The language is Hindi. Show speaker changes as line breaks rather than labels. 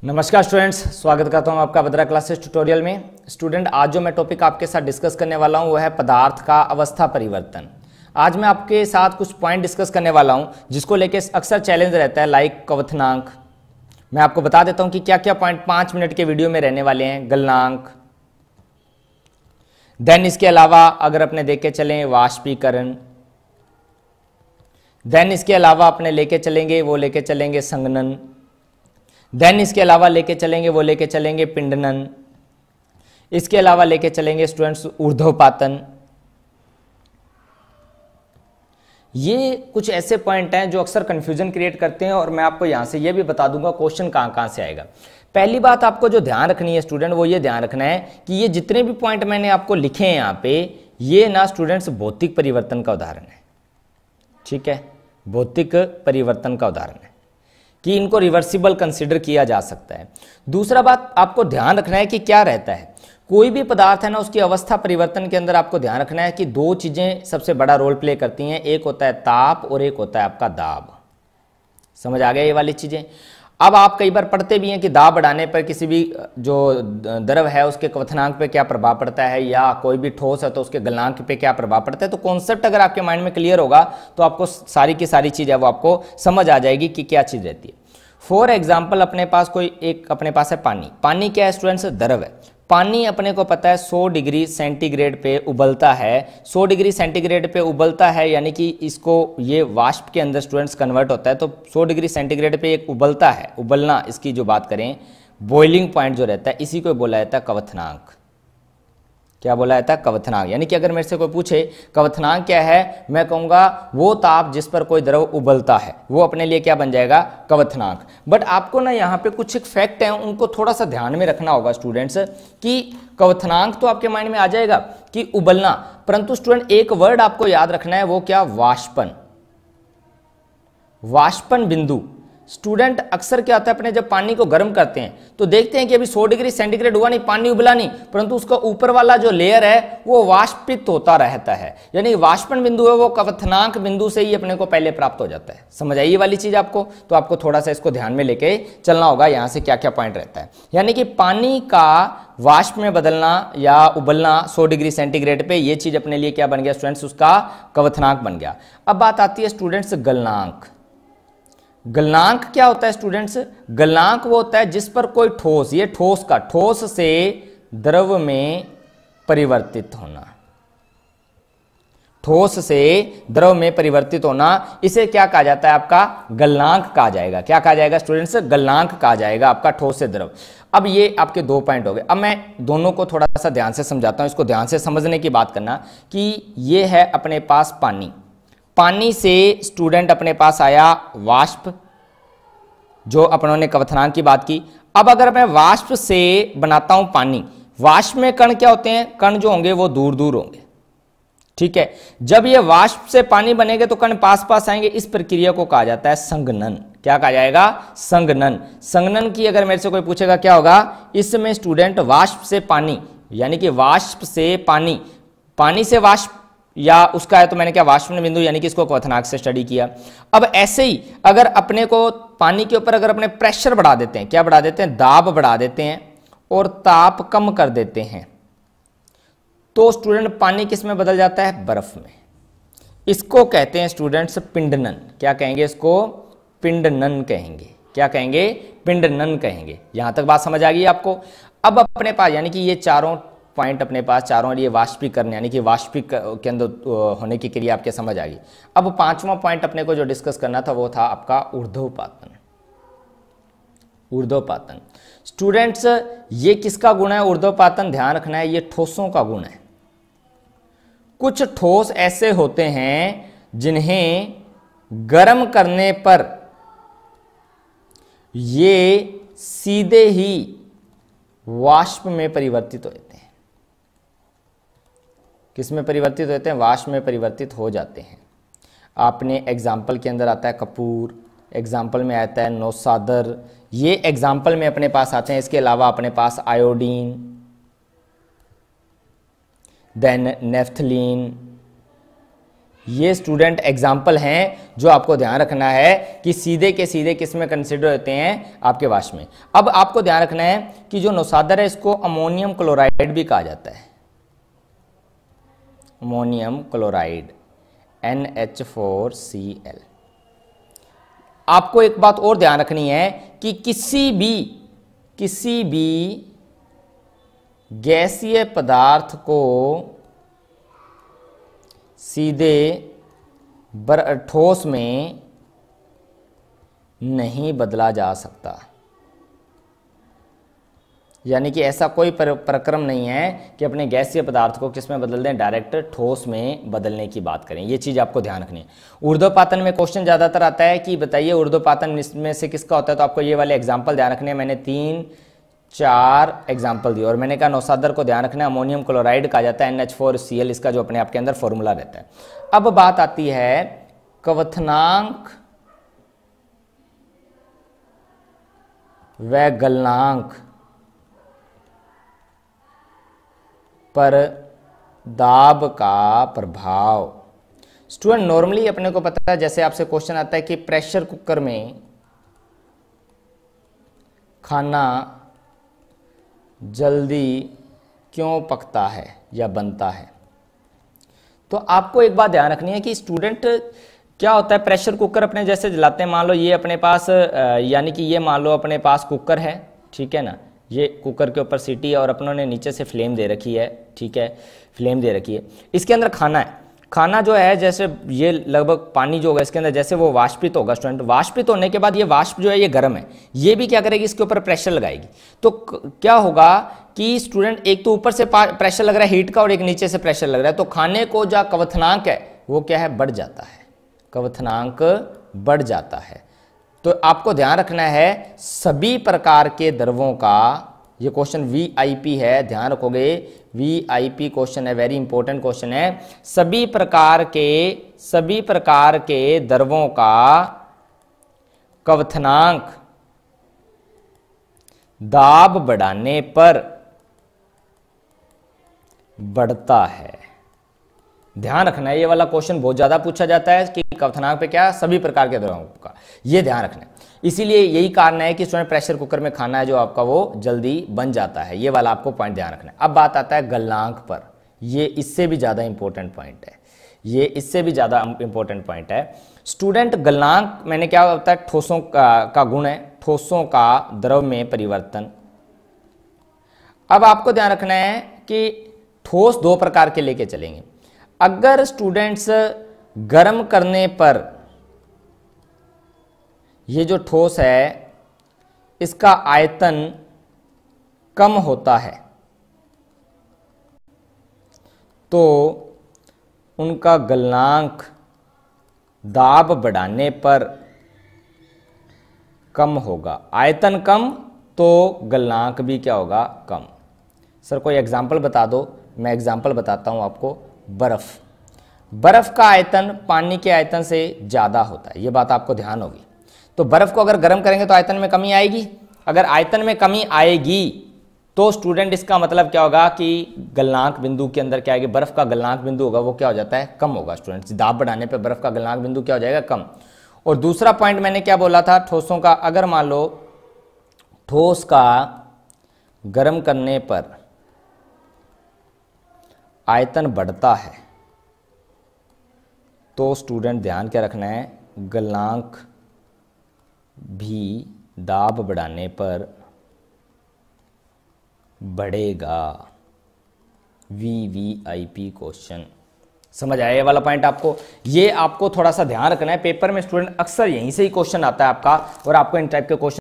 नमस्कार स्टूडेंट्स, स्वागत करता हूं आपका बद्रा क्लासेस ट्यूटोरियल में। स्टूडेंट, आज जो मैं टॉपिक आपके साथ डिस्कस करने वाला हूं वो है पदार्थ का अवस्था परिवर्तन। आज मैं आपके साथ कुछ पॉइंट डिस्कस करने वाला हूं जिसको लेके अक्सर चैलेंज रहता है, लाइक क्वथनांक। मैं आपको बता देता हूं कि क्या क्या पॉइंट 5 मिनट के वीडियो में रहने वाले हैं। गलनांक, देन इसके अलावा अगर अपने देख के चलें वाष्पीकरण, देन इसके अलावा अपने लेके चलेंगे संघनन, देन इसके अलावा लेके चलेंगे पिंडनन, इसके अलावा लेके चलेंगे स्टूडेंट्स ऊर्ध्वपातन। ये कुछ ऐसे पॉइंट हैं जो अक्सर कंफ्यूजन क्रिएट करते हैं और मैं आपको यहां से ये भी बता दूंगा क्वेश्चन कहां से आएगा। पहली बात आपको जो ध्यान रखनी है स्टूडेंट, वो ये ध्यान रखना है कि ये जितने भी पॉइंट मैंने आपको लिखे हैं यहां पे, ये ना स्टूडेंट्स भौतिक परिवर्तन का उदाहरण है। ठीक है, भौतिक परिवर्तन का उदाहरण है कि इनको रिवर्सिबल कंसीडर किया जा सकता है। दूसरा बात आपको ध्यान रखना है कि क्या रहता है, कोई भी पदार्थ है ना, उसकी अवस्था परिवर्तन के अंदर आपको ध्यान रखना है कि दो चीजें सबसे बड़ा रोल प्ले करती हैं, एक होता है ताप और एक होता है आपका दाब। समझ आ गया ये वाली चीजें। अब आप कई बार पढ़ते भी हैं कि दाब बढ़ाने पर किसी भी जो द्रव है उसके क्वथनांक पे क्या प्रभाव पड़ता है, या कोई भी ठोस है तो उसके गलनांक पे क्या प्रभाव पड़ता है। तो कॉन्सेप्ट अगर आपके माइंड में क्लियर होगा तो आपको सारी की सारी चीज है वो आपको समझ आ जाएगी कि क्या चीज रहती है। फॉर एग्जाम्पल अपने पास है पानी। पानी क्या है स्टूडेंट्स? द्रव है। पानी अपने को पता है 100 डिग्री सेंटीग्रेड पे उबलता है। 100 डिग्री सेंटीग्रेड पे उबलता है यानी कि इसको ये वाष्प के अंदर स्टूडेंट्स कन्वर्ट होता है। तो 100 डिग्री सेंटीग्रेड पे एक उबलता है, उबलना इसकी जो बात करें, बॉइलिंग पॉइंट जो रहता है, इसी को बोला जाता है क्वथनांक। क्या बोला जाता है? क्वथनांक। यानी कि अगर मेरे से कोई पूछे क्वथनांक क्या है, मैं कहूंगा वो ताप जिस पर कोई द्रव उबलता है, वो अपने लिए क्या बन जाएगा? क्वथनांक। बट आपको ना यहाँ पे कुछ एक फैक्ट है, उनको थोड़ा सा ध्यान में रखना होगा स्टूडेंट्स, कि क्वथनांक तो आपके माइंड में आ जाएगा कि उबलना, परंतु स्टूडेंट एक वर्ड आपको याद रखना है, वो क्या? वाष्पन। वाष्पन बिंदु। स्टूडेंट अक्सर क्या होता है, अपने जब पानी को गर्म करते हैं तो देखते हैं कि अभी 100 डिग्री सेंटीग्रेड हुआ नहीं, पानी उबला नहीं, परंतु उसका ऊपर वाला जो लेयर है वो वाष्पित होता रहता है। यानी वाष्पन बिंदु है वो क्वथनांक बिंदु से ही अपने को पहले प्राप्त हो जाता है। समझ आई ये वाली चीज आपको? तो आपको थोड़ा सा इसको ध्यान में लेके चलना होगा, यहां से क्या क्या पॉइंट रहता है। यानी कि पानी का वाष्प में बदलना या उबलना 100 डिग्री सेंटीग्रेड पे, ये चीज अपने लिए क्या बन गया स्टूडेंट्स? उसका क्वथनांक बन गया। अब बात आती है स्टूडेंट्स गलनांक। गलनांक क्या होता है स्टूडेंट्स? गलनांक वो होता है जिस पर कोई ठोस, ये ठोस से द्रव में परिवर्तित होना, ठोस से द्रव में परिवर्तित होना, इसे क्या कहा जाता है? आपका गलनांक कहा जाएगा। क्या कहा जाएगा स्टूडेंट्स? गलनांक कहा जाएगा आपका, ठोस से द्रव। अब ये आपके 2 पॉइंट हो गए। अब मैं दोनों को थोड़ा सा ध्यान से समझाता हूं, इसको ध्यान से समझने की बात करना कि ये है अपने पास पानी। पानी से स्टूडेंट अपने पास आया वाष्प, जो अपनों ने क्वथनांक की बात की। अब अगर मैं वाष्प से बनाता हूं पानी, वाष्प में कण क्या होते हैं? कण जो होंगे वो दूर दूर होंगे। ठीक है, जब ये वाष्प से पानी बनेंगे तो कण पास पास आएंगे। इस प्रक्रिया को कहा जाता है संघनन। क्या कहा जाएगा? संघनन। संघनन की अगर मेरे से कोई पूछेगा क्या होगा, इसमें स्टूडेंट वाष्प से पानी, यानी कि वाष्प से पानी, पानी से वाष्प या उसका है तो मैंने क्या वाष्पन बिंदु, यानी कि इसको क्वथनांक से स्टडी किया। अब ऐसे ही अगर अपने को पानी के ऊपर अगर अपने प्रेशर बढ़ा देते हैं, क्या बढ़ा देते हैं? दाब बढ़ा देते हैं और ताप कम कर देते हैं, तो स्टूडेंट पानी किस में बदल जाता है? बर्फ में। इसको कहते हैं स्टूडेंट्स पिंडनन। क्या कहेंगे इसको? पिंडनन कहेंगे। क्या कहेंगे? पिंडनन कहेंगे। यहां तक बात समझ आ गई आपको? अब अपने पास यानी कि ये चारों पॉइंट अपने पास, चारों लिए वाष्पीकरण यानी कि वाष्पिक के अंदर होने की क्रिया आपके समझ आ गई। अब 5वां पॉइंट अपने को जो डिस्कस करना था वो था आपका ऊर्ध्वपातन। ऊर्ध्वपातन स्टूडेंट्स ये किसका गुण है? ऊर्ध्वपातन ध्यान रखना है, ये ठोसों का गुण है। कुछ ठोस ऐसे होते हैं जिन्हें गर्म करने पर ये सीधे ही वाष्प में परिवर्तित होते हैं। किस में परिवर्तित होते हैं? वाष्प में परिवर्तित हो जाते हैं। आपने एग्जाम्पल के अंदर आता है कपूर, एग्जाम्पल में आता है नौसादर, ये एग्जाम्पल में अपने पास आते हैं। इसके अलावा अपने पास आयोडीन, देन नेफ्थलीन, ये स्टूडेंट एग्जाम्पल हैं जो आपको ध्यान रखना है कि सीधे के सीधे किस में कंसिडर होते हैं, आपके वाष्प में। अब आपको ध्यान रखना है कि जो नौसादर है इसको अमोनियम क्लोराइड भी कहा जाता है, अमोनियम क्लोराइड NH4Cl। आपको एक बात और ध्यान रखनी है कि किसी भी गैसीय पदार्थ को सीधे ठोस में नहीं बदला जा सकता, यानी कि ऐसा कोई प्रक्रम नहीं है कि अपने गैसीय पदार्थ को किस में बदल दें, डायरेक्ट ठोस में बदलने की बात करें। ये चीज़ आपको ध्यान रखनी है। ऊर्ध्वपातन में क्वेश्चन ज़्यादातर आता है कि बताइए ऊर्ध्वपातन इसमें से किसका होता है, तो आपको ये वाले एग्जाम्पल ध्यान रखने हैं। मैंने 3-4 एग्जाम्पल दिए और मैंने कहा नौसादर को ध्यान रखना है, अमोनियम क्लोराइड कहा जाता है NH4Cl, इसका जो अपने आपके अंदर फॉर्मूला रहता है। अब बात आती है क्वथनांक व गलनांक पर दाब का प्रभाव। स्टूडेंट नॉर्मली अपने को पता है, जैसे आपसे क्वेश्चन आता है कि प्रेशर कुकर में खाना जल्दी क्यों पकता है या बनता है, तो आपको एक बात ध्यान रखनी है कि स्टूडेंट क्या होता है, प्रेशर कुकर अपने जैसे जलाते हैं, मान लो ये अपने पास यानी कि ये मान लो अपने पास कुकर है, ठीक है ना, ये कुकर के ऊपर सीटी है और अपनों ने नीचे से फ्लेम दे रखी है, ठीक है, फ्लेम दे रखी है, इसके अंदर खाना है। खाना जो है जैसे ये लगभग पानी जो होगा इसके अंदर जैसे वो वाष्पित होगा स्टूडेंट, वाष्पित होने के बाद ये वाष्प जो है ये गर्म है, ये भी क्या करेगी, इसके ऊपर प्रेशर लगाएगी। तो क्या होगा कि स्टूडेंट एक तो ऊपर से प्रेशर लग रहा है हीट का और एक नीचे से प्रेशर लग रहा है, तो खाने को जो क्वथनांक है वो क्या है, बढ़ जाता है, क्वथनांक बढ़ जाता है। तो आपको ध्यान रखना है सभी प्रकार के द्रवों का, ये क्वेश्चन VIP है, ध्यान रखोगे, VIP क्वेश्चन है, वेरी इंपॉर्टेंट क्वेश्चन है। सभी प्रकार के द्रवों का क्वथनांक दाब बढ़ाने पर बढ़ता है। ध्यान रखना है, ये वाला क्वेश्चन बहुत ज्यादा पूछा जाता है कि क्वथनांक पे क्या, सभी प्रकार के द्रवों का, ये ध्यान रखना है। इसीलिए यही कारण है कि स्टूडेंट प्रेशर कुकर में खाना है जो आपका वो जल्दी बन जाता है, ये वाला आपको पॉइंट ध्यान रखना है। अब बात आता है गलनांक पर, ये इससे भी ज्यादा इंपॉर्टेंट पॉइंट है, ये इससे भी ज्यादा इंपॉर्टेंट पॉइंट है स्टूडेंट। गलनांक मैंने क्या होता है, ठोसों का गुण है, ठोसों का द्रव में परिवर्तन। अब आपको ध्यान रखना है कि ठोस दो प्रकार के लेके चलेंगे। अगर स्टूडेंट्स गर्म करने पर ये जो ठोस है इसका आयतन कम होता है तो उनका गलनांक दाब बढ़ाने पर कम होगा। आयतन कम तो गलनांक भी क्या होगा, कम। सर कोई एग्जाम्पल बता दो, मैं एग्जाम्पल बताता हूं आपको। बर्फ का आयतन पानी के आयतन से ज्यादा होता है, यह बात आपको ध्यान होगी। तो बर्फ को अगर गर्म करेंगे तो आयतन में कमी आएगी, अगर आयतन में कमी आएगी तो स्टूडेंट इसका मतलब क्या होगा कि गलनांक बिंदु के अंदर क्या आएगी, बर्फ का गलनांक बिंदु होगा वो क्या हो जाता है, कम होगा। स्टूडेंट्स दाब बढ़ाने पे बर्फ का गलनांक बिंदु क्या हो जाएगा, कम। और दूसरा पॉइंट मैंने क्या बोला था, ठोसों का, अगर मान लो ठोस का गर्म करने पर आयतन बढ़ता है तो स्टूडेंट ध्यान क्या रखना है, गलनांक भी दाब बढ़ाने पर बढ़ेगा। VVIP क्वेश्चन समझ आया ये वाला पॉइंट आपको, ये आपको थोड़ा सा ध्यान रखना है। पेपर में स्टूडेंट अक्सर यहीं से ही क्वेश्चन आता है आपका, और आपको इन टाइप के क्वेश्चन